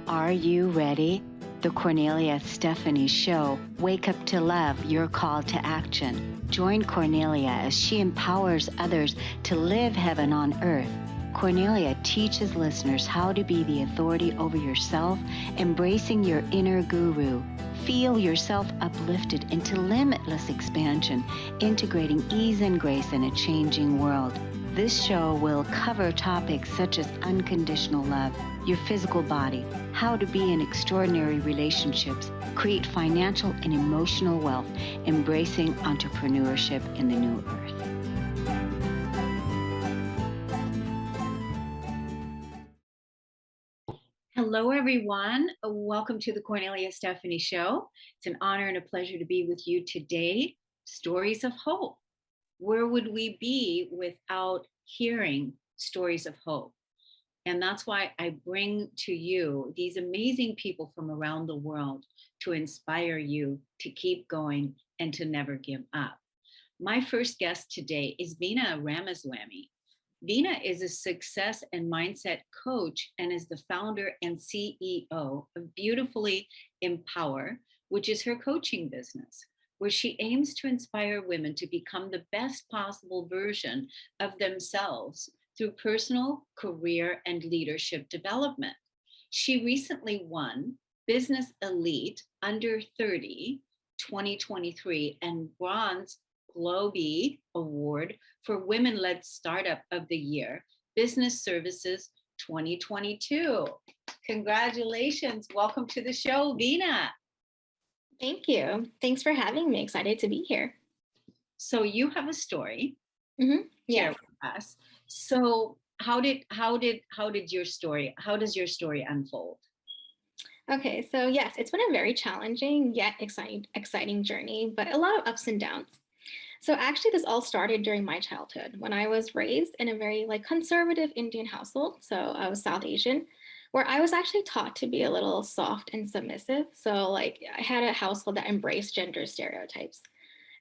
Are you ready? The Kornelia Stephanie Show. Wake up to love, your call to action. Join Kornelia as she empowers others to live heaven on earth. Kornelia teaches listeners how to be the authority over yourself, embracing your inner guru. Feel yourself uplifted into limitless expansion, integrating ease and grace in a changing world. This show will cover topics such as unconditional love, your physical body, how to be in extraordinary relationships, create financial and emotional wealth, embracing entrepreneurship in the new earth. Hello, everyone. Welcome to the Kornelia Stephanie Show. It's an honor and a pleasure to be with you today. Stories of hope. Where would we be without hearing stories of hope? And that's why I bring to you these amazing people from around the world to inspire you to keep going and to never give up. My first guest today is Veena Ramaswamy. Veena is a success and mindset coach and is the founder and CEO of Beautifully Empower, which is her coaching business, where she aims to inspire women to become the best possible version of themselves through personal, career, and leadership development. She recently won Business Elite Under 30 2023 and Bronze Globee Award for Women-Led Startup of the Year, Business Services 2022. Congratulations. Welcome to the show, Veena. Thank you. Thanks for having me. Excited to be here. So you have a story. Yes. With us. So how does your story unfold? Okay, so yes, it's been a very challenging yet exciting journey, but a lot of ups and downs. So actually this all started during my childhood when I was raised in a very conservative Indian household. So I was South Asian, where I was actually taught to be a little soft and submissive. So I had a household that embraced gender stereotypes.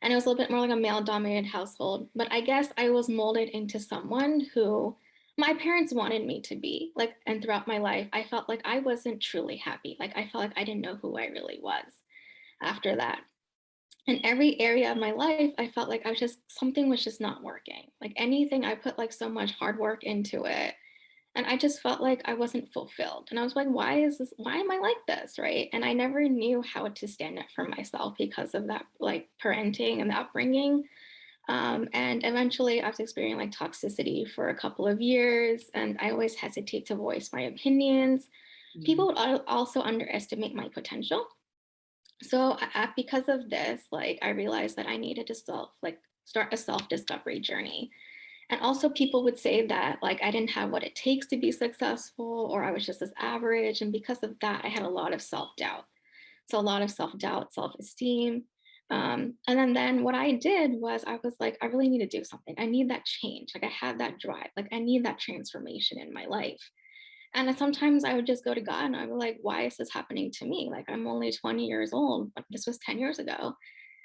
And it was a little bit more like a male-dominated household. But I guess I was molded into someone who my parents wanted me to be. And throughout my life, I felt like I wasn't truly happy. I felt like I didn't know who I really was after that. In every area of my life, I felt like something was just not working. Anything, I put so much hard work into it. And I just felt like I wasn't fulfilled. And I was like, why am I like this, right? And I never knew how to stand up for myself because of that parenting and the upbringing. And eventually I was experiencing toxicity for a couple of years, and I always hesitate to voice my opinions. People would also underestimate my potential. So because of this, I realized that I needed to start a self-discovery journey. And also people would say that I didn't have what it takes to be successful, or I was just as average. And because of that, I had a lot of self-doubt. So a lot of self-doubt, self-esteem. And then what I did was I was like, I really need to do something. I need that change. I had that drive. I need that transformation in my life. And sometimes I would just go to God and I would like, why is this happening to me? I'm only 20 years old, but this was 10 years ago.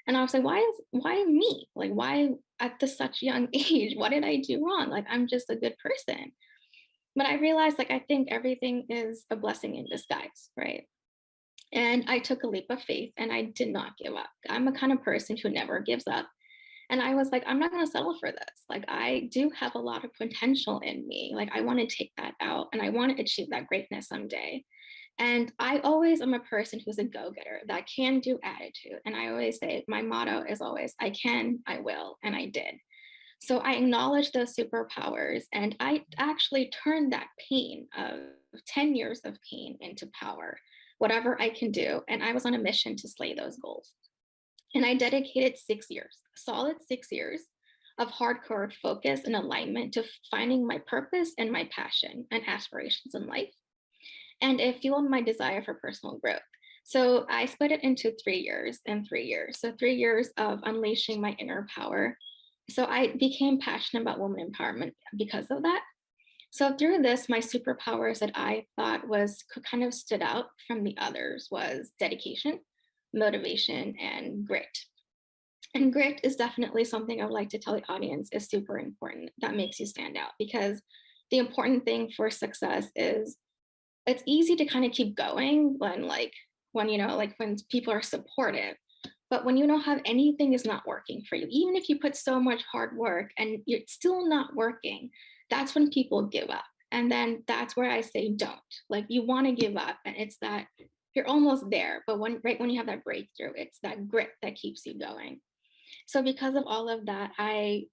And I was like, why me? Why at this such young age? What did I do wrong? I'm just a good person. But I realized I think everything is a blessing in disguise, right? And I took a leap of faith and I did not give up. I'm a kind of person who never gives up. And I was like, I'm not going to settle for this. I do have a lot of potential in me. I want to take that out and I want to achieve that greatness someday. And I always am a person who's a go-getter, that can-do attitude. And I always say, my motto is always, I can, I will, and I did. So I acknowledge those superpowers and I actually turned that pain of 10 years of pain into power, whatever I can do. And I was on a mission to slay those goals. And I dedicated 6 years, a solid 6 years of hardcore focus and alignment to finding my purpose and my passion and aspirations in life. And it fueled my desire for personal growth. So I split it into 3 years and 3 years. So 3 years of unleashing my inner power. So I became passionate about women empowerment because of that. So through this, my superpowers that I thought kind of stood out from the others was dedication, motivation, and grit. And grit is definitely something I would like to tell the audience is super important. That makes you stand out, because the important thing for success is it's easy to kind of keep going when like when people are supportive. But when you don't have anything is not working for you, even if you put so much hard work and it's still not working, that's when people give up. And then that's where I say don't. Like you want to give up, and it's that you're almost there, but when you have that breakthrough, it's that grit that keeps you going. So because of all of that, I,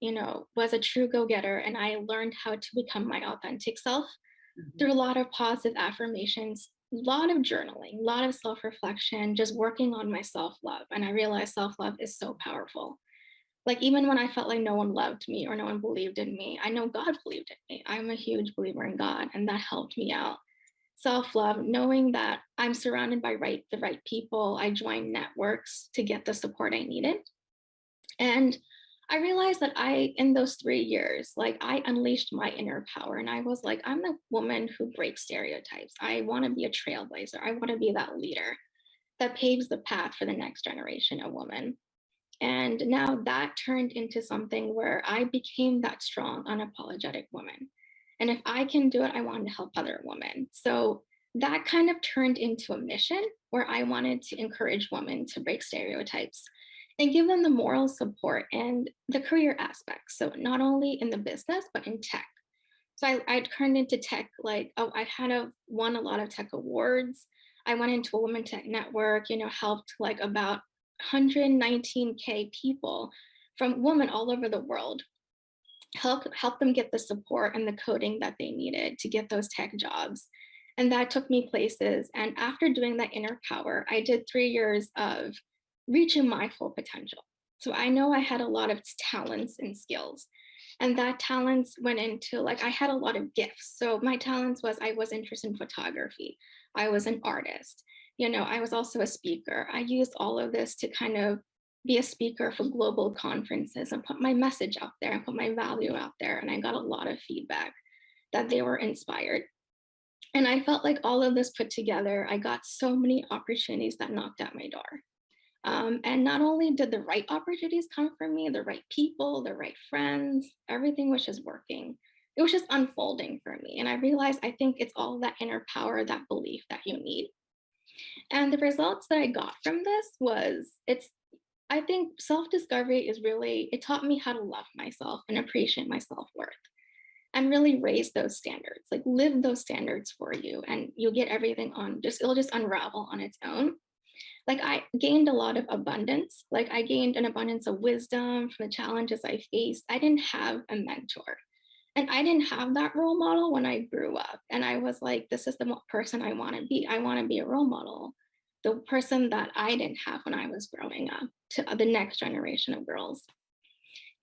was a true go-getter, and I learned how to become my authentic self Mhm. through a lot of positive affirmations, a lot of journaling, a lot of self-reflection, just working on my self-love. And I realized self-love is so powerful. Like even when I felt like no one loved me or no one believed in me, I know God believed in me. I'm a huge believer in God, and that helped me out. Self-love, knowing that I'm surrounded by the right people. I joined networks to get the support I needed. And I realized that in those 3 years, like I unleashed my inner power, and I was like, I'm the woman who breaks stereotypes. I want to be a trailblazer. I want to be that leader that paves the path for the next generation of women. And now that turned into something where I became that strong, unapologetic woman. And if I can do it, I wanted to help other women. So that kind of turned into a mission where I wanted to encourage women to break stereotypes and give them the moral support and the career aspects. So not only in the business, but in tech. So I turned into tech, like, oh, I kind of won a lot of tech awards. I went into a women tech network, helped like about 119K people from women all over the world, help them get the support and the coding that they needed to get those tech jobs. And that took me places. And after doing that inner power, I did 3 years of reaching my full potential. So I know I had a lot of talents and skills. And that talents went into like I had a lot of gifts. So my talents was I was interested in photography. I was an artist. I was also a speaker. I used all of this to kind of be a speaker for global conferences and put my message out there and put my value out there. And I got a lot of feedback that they were inspired. And I felt like all of this put together, I got so many opportunities that knocked at my door. And not only did the right opportunities come for me, the right people, the right friends, everything was just working. It was just unfolding for me. And I realized I think it's all that inner power, that belief that you need. And the results that I got from this I think self-discovery it taught me how to love myself and appreciate my self-worth and really raise those standards, like live those standards for you. And you'll get everything it'll just unravel on its own. Like I gained a lot of abundance. Like I gained an abundance of wisdom from the challenges I faced. I didn't have a mentor. And I didn't have that role model when I grew up. And I was like, this is the person I want to be. I want to be a role model, the person that I didn't have when I was growing up to the next generation of girls.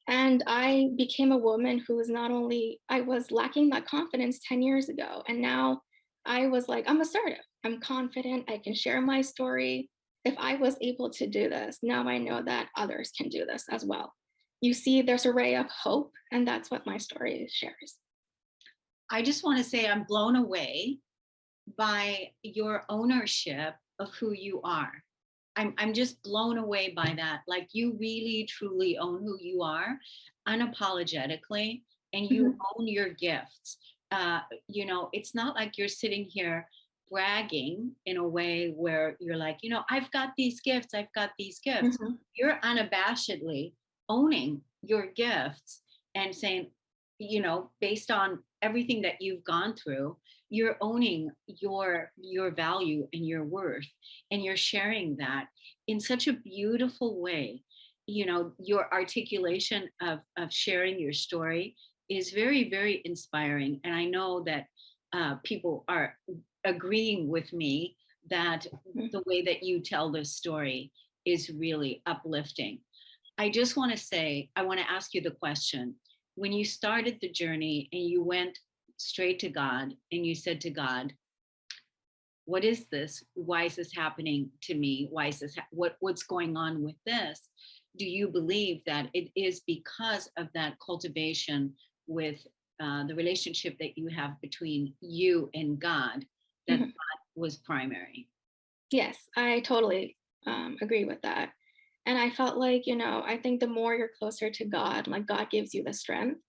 And I became a woman who was not only, I was lacking that confidence 10 years ago. And now I was like, I'm assertive, I'm confident, I can share my story. If I was able to do this, now I know that others can do this as well. You see, there's a ray of hope, and that's what my story shares. I just want to say I'm blown away by your ownership of who you are. I'm just blown away by that. Like you really truly own who you are unapologetically, and you Mhm. own your gifts. It's not like you're sitting here bragging in a way where you're like, I've got these gifts, I've got these gifts. Mhm. You're unabashedly owning your gifts and saying, based on everything that you've gone through, you're owning your value and your worth, and you're sharing that in such a beautiful way. Your articulation of sharing your story is very, very inspiring, and I know that people are agreeing with me that Mhm. the way that you tell this story is really uplifting. I just want to say, I want to ask you the question. When you started the journey and you went straight to God and you said to God, what is this? Why is this happening to me? Why is this? What's going on with this? Do you believe that it is because of that cultivation with the relationship that you have between you and God that Mhm. that was primary? Yes, I totally agree with that. And I felt like, I think the more you're closer to God, like God gives you the strength.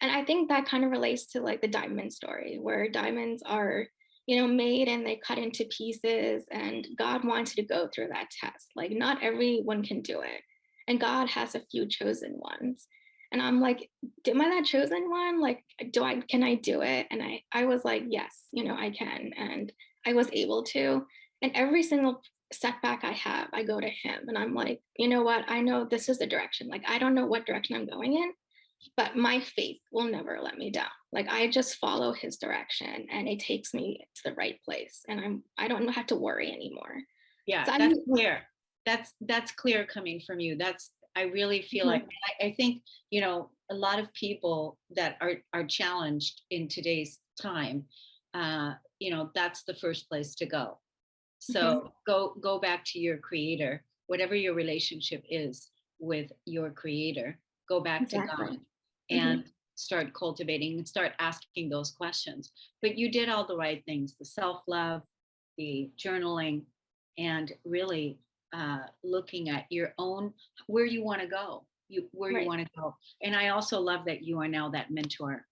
And I think that kind of relates to like the diamond story, where diamonds are, made and they cut into pieces. And God wants you to go through that test. Like, not everyone can do it. And God has a few chosen ones. And I'm like, am I that chosen one? Like, can I do it? And I was like, yes, I can. And I was able to. And every single setback I have, I go to him and I'm like, you know what? I know this is the direction. Like, I don't know what direction I'm going in, but my faith will never let me down. Like, I just follow his direction and it takes me to the right place. And I don't have to worry anymore. Yeah, So I that's use, clear. That's clear coming from you. I really feel like, Mhm. I think, a lot of people that are challenged in today's time, that's the first place to go. Mhm. So go back to your creator, whatever your relationship is with your creator, go back to Exactly. God Hmm. and start cultivating and start asking those questions. But you did all the right things, the self-love, the journaling, and really looking at your own, where you want to go, where you Right. want to go. And I also love that you are now that mentor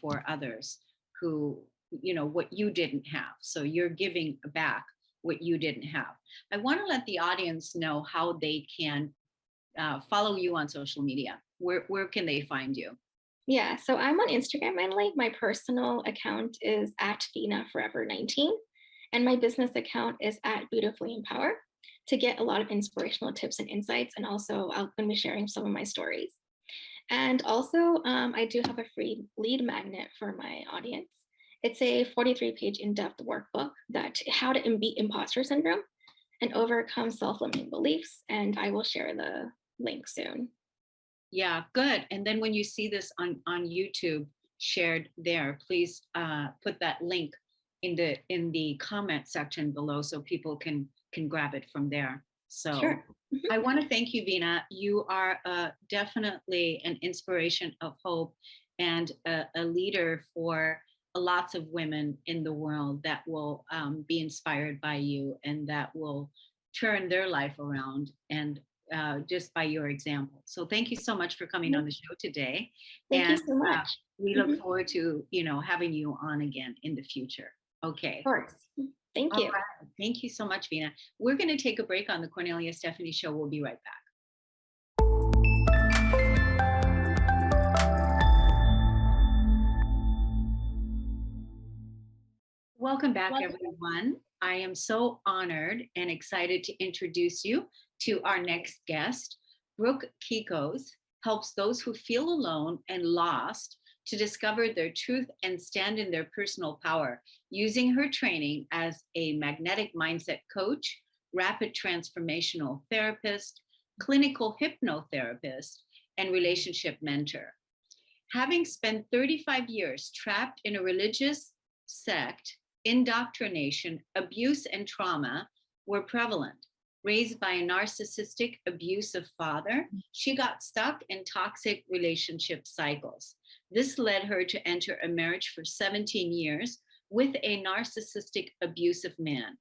for others who, what you didn't have. So you're giving back what you didn't have. I want to let the audience know how they can follow you on social media. Where can they find you? Yeah. So I'm on Instagram mainly. My personal account is at Veena Forever 19. And my business account is at Beautifully Empower to get a lot of inspirational tips and insights. And also, I'm going to be sharing some of my stories. And also, I do have a free lead magnet for my audience. It's a 43-page in-depth workbook that how to beat imposter syndrome and overcome self-limiting beliefs. And I will share the link soon. Yeah, good. And then when you see this on YouTube shared there, please put that link in the comment section below so people can grab it from there. So Sure. Mhm. I want to thank you, Veena. You are definitely an inspiration of hope and a leader for lots of women in the world that will be inspired by you and that will turn their life around and just by your example. So thank you so much for coming on Mhm. the show today, Thank you and so much. we look Mhm. forward to having you on again in the future. Of Okay. course. Thank All you. right. Thank you so much, Veena. We're going to take a break on the Cornelia Stephanie Show. We'll be right back. Welcome back, everyone. I am so honored and excited to introduce you to our next guest. Brooke Kekos helps those who feel alone and lost to discover their truth and stand in their personal power using her training as a magnetic mindset coach, rapid transformational therapist, clinical hypnotherapist, and relationship mentor. Having spent 35 years trapped in a religious sect, indoctrination, abuse, and trauma were prevalent. Raised by a narcissistic, abusive father, she got stuck in toxic relationship cycles. This led her to enter a marriage for 17 years with a narcissistic, abusive man.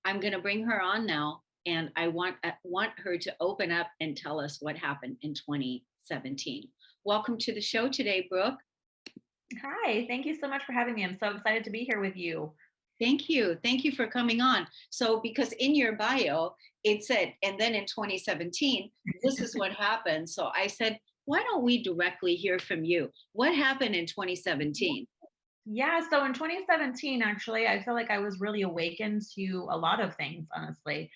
I'm going to bring her on now, and I want her to open up and tell us what happened in 2017. Welcome to the show today, Brooke. Hi, thank you so much for having me. I'm so excited to be here with you. Thank you. Thank you for coming on. So, because in your bio, it said, and then in 2017, this is what happened. So I said, why don't we directly hear from you? What happened in 2017? Yeah, so in 2017, actually, I feel like I was really awakened to a lot of things, honestly.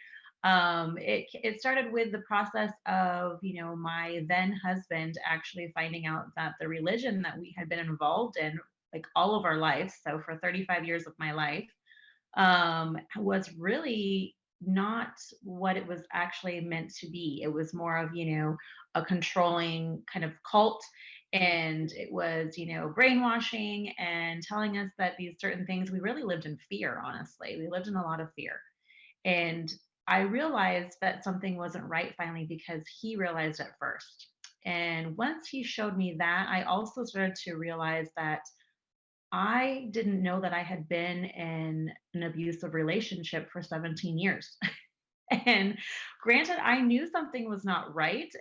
It started with the process of, my then husband actually finding out that the religion that we had been involved in, like all of our lives, so for 35 years of my life, was really not what it was actually meant to be. It was more of, a controlling kind of cult. And it was, brainwashing and telling us that these certain things, we really lived in fear, honestly. We lived in a lot of fear. And I realized that something wasn't right finally because he realized it first. And once he showed me that, I also started to realize that I didn't know that I had been in an abusive relationship for 17 years. And granted, I knew something was not right,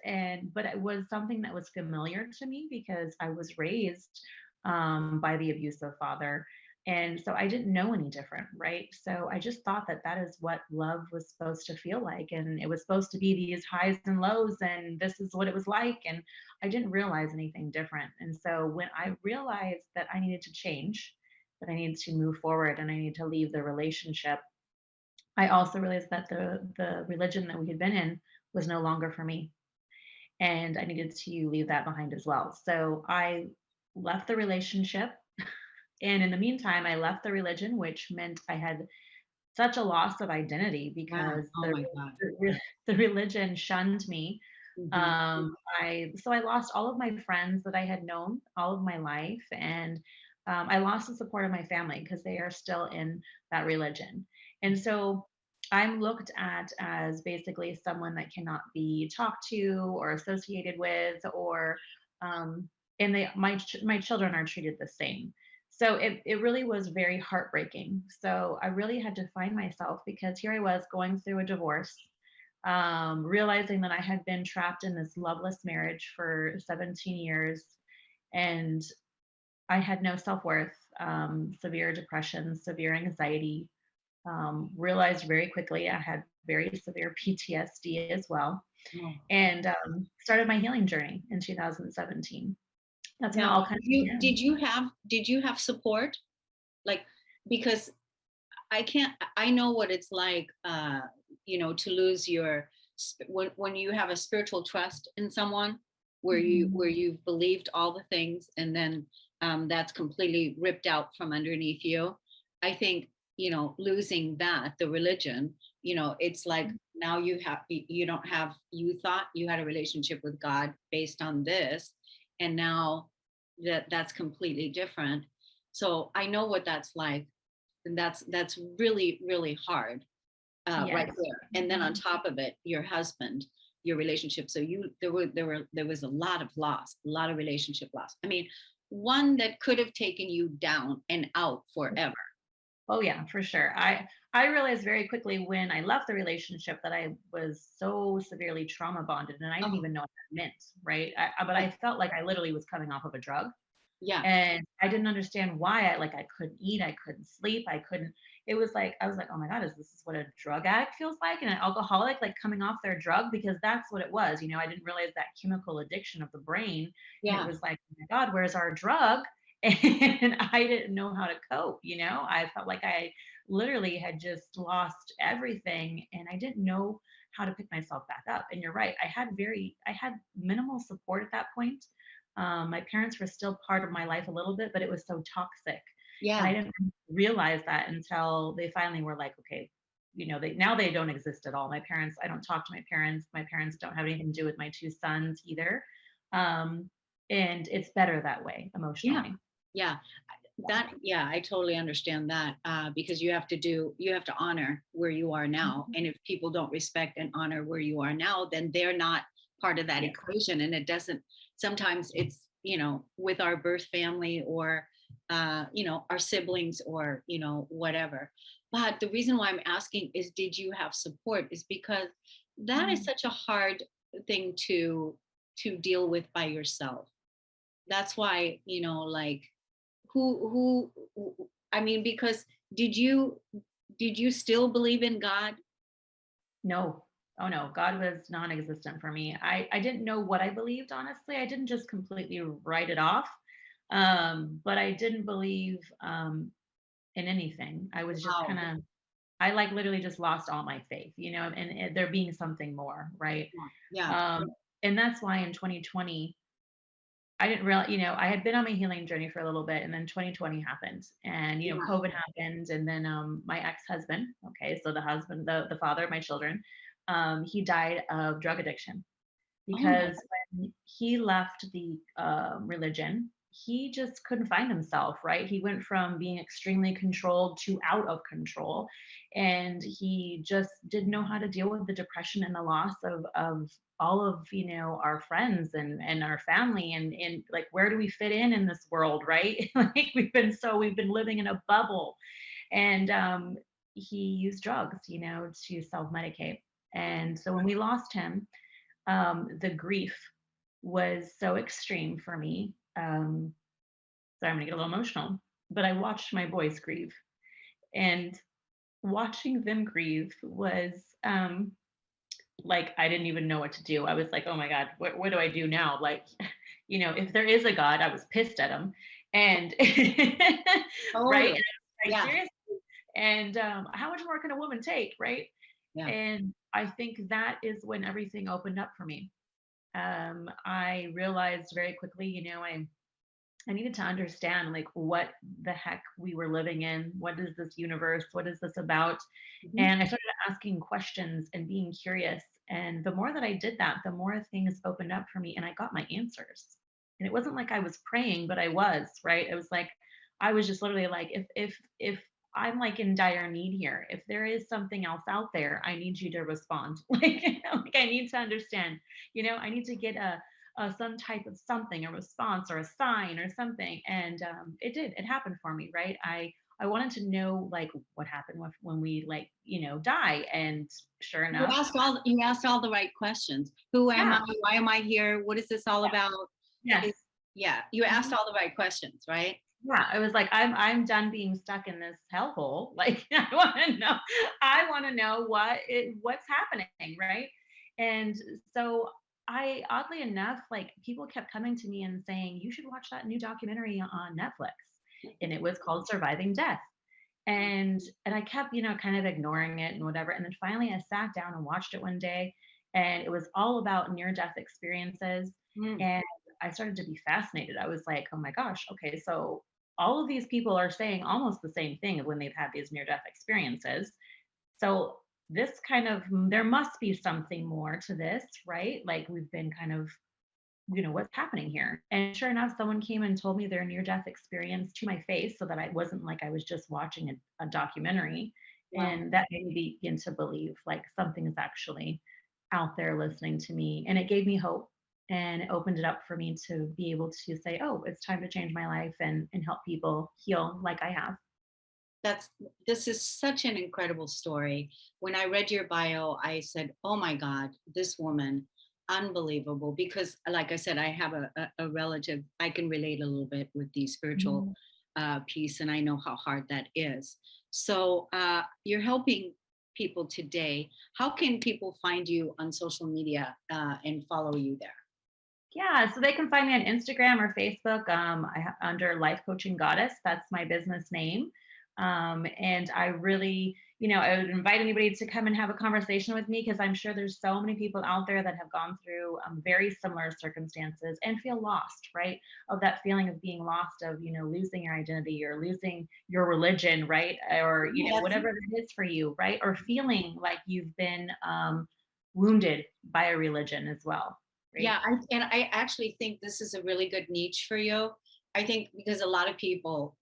but it was something that was familiar to me because I was raised by the abusive father. And so I didn't know any different, right? So I just thought that that is what love was supposed to feel like. And it was supposed to be these highs and lows, and this is what it was like. And I didn't realize anything different. And so when I realized that I needed to change, that I needed to move forward and I needed to leave the relationship, I also realized that the religion that we had been in was no longer for me, and I needed to leave that behind as well. So I left the relationship, and in the meantime, I left the religion, which meant I had such a loss of identity Wow. because Oh my God. the religion shunned me. Hmm. I lost all of my friends that I had known all of my life, and I lost the support of my family because they are still in that religion. And so I'm looked at as basically someone that cannot be talked to or associated with, or um, and my children are treated the same. So it really was very heartbreaking. So I really had to find myself because here I was going through a divorce, realizing that I had been trapped in this loveless marriage for 17 years, and I had no self worth, severe depression, severe anxiety. Realized very quickly I had very severe PTSD as well, Oh. and started my healing journey in 2017. That's when it Now, all kind of began. did you have support? Like, because I can't, I know what it's like, to lose your, when you have a spiritual trust in someone Mhm. where you've believed all the things and then that's completely ripped out from underneath you. I think, losing that, the religion, it's like now you don't have, you thought you had a relationship with God based on this. And now that's completely different. So I know what that's like, and that's really really hard, right Yes. there. And then on Mhm. top of it, your husband, your relationship, so there was a lot of loss, a lot of relationship loss. I mean, one that could have taken you down and out forever. Oh yeah, for sure. I realized very quickly when I left the relationship that I was so severely trauma bonded, and I didn't Oh, even know what that meant, right? But yeah, I felt like I literally was coming off of a drug. yeah, And I didn't understand why. I couldn't eat, I couldn't sleep, I couldn't. It was like I was like, "Oh my god, is this what a drug addict feels like, and an alcoholic, like, coming off their drug?" Because that's what it was, I didn't realize that chemical addiction of the brain, and it yeah, was like, "Oh my god, where's our drug?" And I didn't know how to cope. I felt like I literally had just lost everything, and I didn't know how to pick myself back up. And you're right, I had minimal support at that point. My parents were still part of my life a little bit, but it was so toxic. And I yeah, didn't realize that until they finally were like, okay, they don't exist at all. I don't talk to my parents. My parents don't have anything to do with my two sons either. Um, and it's better that way yeah, emotionally. yeah. Yeah, I totally understand that, because you have to honor where you are now, Mhm. and if people don't respect and honor where you are now, then they're not part of that Yeah. equation. And it doesn't, sometimes it's, with our birth family, or our siblings, or whatever. But the reason why I'm asking is, did you have support, is because that is Mhm. such a hard thing to deal with by yourself. That's why, like, I mean, because did you did you still believe in God? No. Oh no, God was non-existent for me. I didn't know what I believed, honestly. I didn't just completely write it off. But I didn't believe in anything. I was just Wow. kind of, I like literally just lost all my faith, and there being something more, right? Yeah. Yeah. Um, and that's why in 2020, I didn't realize, I had been on my healing journey for a little bit, and then 2020 happened, and Yeah. COVID happened, and then my ex-husband, okay, so the husband, the father of my children, he died of drug addiction Oh my because when he left the religion, he just couldn't find himself, right? He went from being extremely controlled to out of control. And he just didn't know how to deal with the depression and the loss of all of our friends and our family, and like, where do we fit in this world, right? Like, we've been living in a bubble. And he used drugs, to self-medicate. And so when we lost him, the grief was so extreme for me. So I'm gonna get a little emotional, but I watched my boys grieve, and watching them grieve was like I didn't even know what to do. I was like, oh my God, what do I do now? Like, if there is a God, I was pissed at him, and right, Totally. like Yeah. seriously, and how much more can a woman take, right? Yeah. And I think that is when everything opened up for me. I realized very quickly, I needed to understand like what the heck we were living in. What is this universe? What is this about? Mhm. And I started asking questions and being curious. And the more that I did that, the more things opened up for me and I got my answers. And it wasn't like I was praying, but I was, right? It was like I was just literally like, if I'm like in dire need here, if there is something else out there, I need you to respond. Like I need to understand, I need to get some type of something, a response or a sign or something. And it happened for me, right? I wanted to know like what happened when we like, die. And sure enough, You asked all the right questions. Who am yeah, I? Why am I here? What is this all about? yes. Is Yeah, you asked Mhm. all the right questions, right? Yeah, I was like, I'm done being stuck in this hellhole. Like, I want to know what's happening, right? And so I, oddly enough, like people kept coming to me and saying, you should watch that new documentary on Netflix, and it was called Surviving Death. And I kept, kind of ignoring it and whatever. And then finally, I sat down and watched it one day, and it was all about near-death experiences. Mm. And I started to be fascinated. I was like, oh my gosh, okay, so all of these people are saying almost the same thing when they've had these near death experiences. So this kind of there must be something more to this, right? Like we've been kind of, what's happening here? And sure enough, someone came and told me their near death experience to my face so that I wasn't like I was just watching a documentary. Wow. And that made me begin to believe like something is actually out there listening to me. And it gave me hope and it opened it up for me to be able to say, oh, it's time to change my life and help people heal like I have. That's This is such an incredible story. When I read your bio, I said, "Oh my God, this woman, unbelievable!" Because, like I said, I have a relative. I can relate a little bit with the spiritual Mhm. piece, and I know how hard that is. So, you're helping people today. How can people find you on social media and follow you there? Yeah, so they can find me on Instagram or Facebook under Life Coaching Goddess. That's my business name. And I really, I would invite anybody to come and have a conversation with me because I'm sure there's so many people out there that have gone through very similar circumstances and feel lost, right? Of that feeling of being lost, of, losing your identity or losing your religion, right? Or, Yes. whatever it is for you, right? Or feeling like you've been wounded by a religion as well, right? Yeah, and I actually think this is a really good niche for you. I think because a lot of people,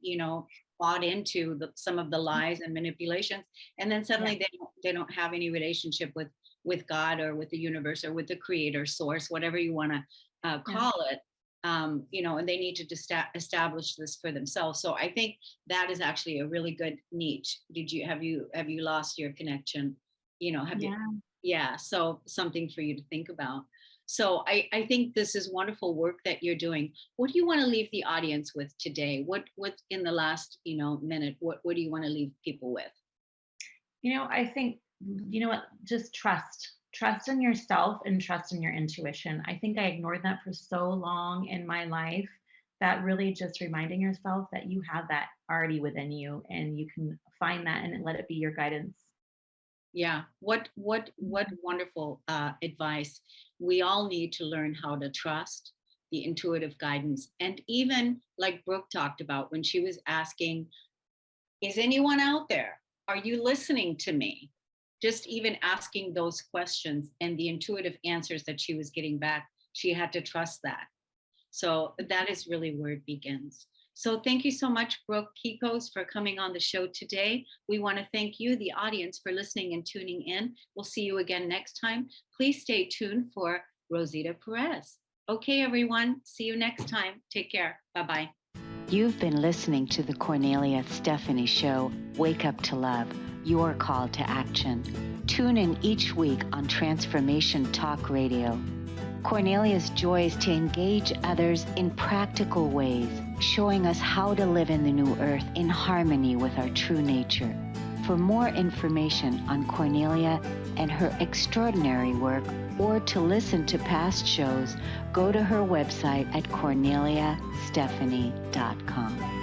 bought into some of the lies and manipulations, and then Yeah. suddenly they don't have any relationship with God or with the universe or with the creator source, whatever you want to Yeah. call it. And they need to establish this for themselves. So I think that is actually a really good niche. Have you lost your connection? Have you? Yeah. Yeah. So something for you to think about. So I think this is wonderful work that you're doing. What do you want to leave the audience with today? What in the last, minute, what do you want to leave people with? I think, what, just trust in yourself and trust in your intuition. I think I ignored that for so long in my life that really just reminding yourself that you have that already within you and you can find that and let it be your guidance. Yeah. What wonderful advice. We all need to learn how to trust the intuitive guidance. And even like Brooke talked about when she was asking, is anyone out there? Are you listening to me? Just even asking those questions and the intuitive answers that she was getting back, she had to trust that. So that is really where it begins. So thank you so much, Brooke Kekos, for coming on the show today. We want to thank you, the audience, for listening and tuning in. We'll see you again next time. Please stay tuned for Rosita Perez. Okay, everyone. See you next time. Take care. Bye bye. You've been listening to the Kornelia Stephanie Show, Wake Up to Love, your call to action. Tune in each week on Transformation Talk Radio. Kornelia's joy is to engage others in practical ways, showing us how to live in the new earth in harmony with our true nature. For more information on Kornelia and her extraordinary work, or to listen to past shows, go to her website at korneliastephanie.com.